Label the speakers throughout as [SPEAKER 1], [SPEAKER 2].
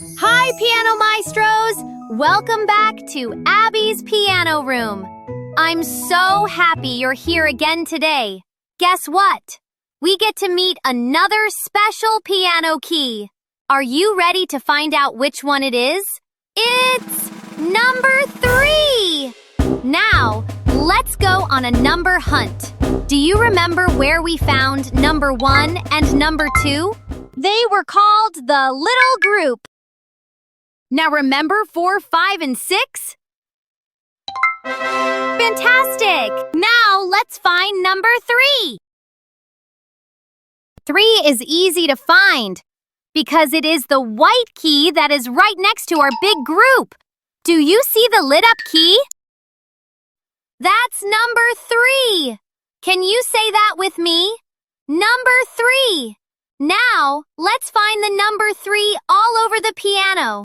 [SPEAKER 1] Hi, Piano Maestros! Welcome back to Abby's Piano Room. I'm so happy you're here again today. Guess what? We get to meet another special piano key. Are you ready to find out which one it is? It's number 3! Now, let's go on a number hunt. Do you remember where we found number 1 and number 2? They were called the little group. Now remember 4, 5, and 6? Fantastic! Now let's find number 3. 3 is easy to find because it is the white key that is right next to our big group. Do you see the lit up key? That's number 3. Can you say that with me? Number 3. Now, let's find the number 3 all over the piano.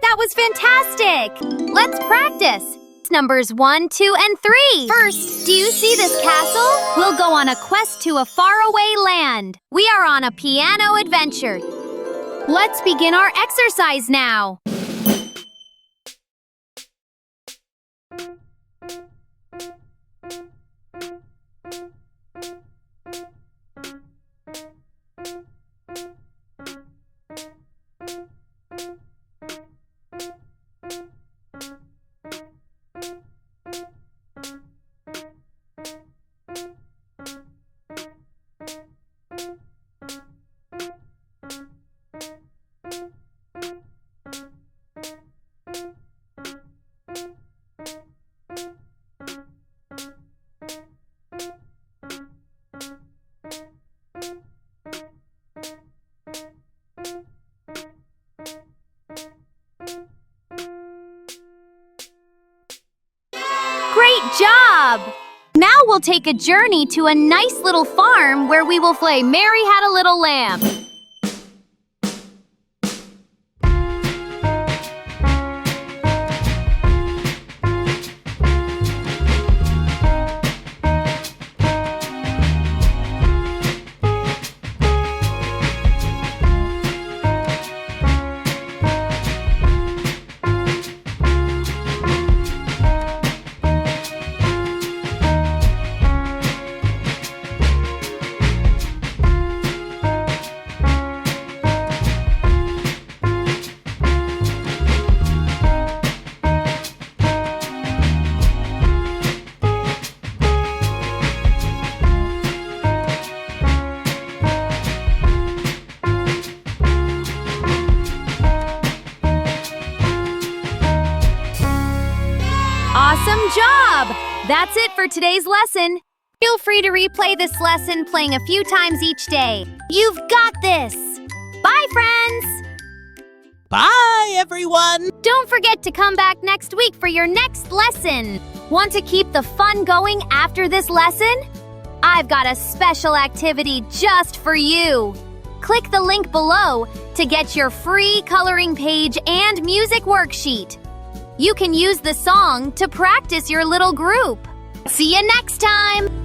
[SPEAKER 1] That was fantastic! Let's practice. Numbers 1, 2, and 3. First, do you see this castle? We'll go on a quest to a faraway land. We are on a piano adventure. Let's begin our exercise now. Great job! Now we'll take a journey to a nice little farm where we will play Mary Had a Little Lamb. Awesome job! That's it for today's lesson. Feel free to replay this lesson playing a few times each day. You've got this! Bye, friends!
[SPEAKER 2] Bye, everyone!
[SPEAKER 1] Don't forget to come back next week for your next lesson. Want to keep the fun going after this lesson? I've got a special activity just for you. Click the link below to get your free coloring page and music worksheet. You can use the song to practice your little group. See you next time!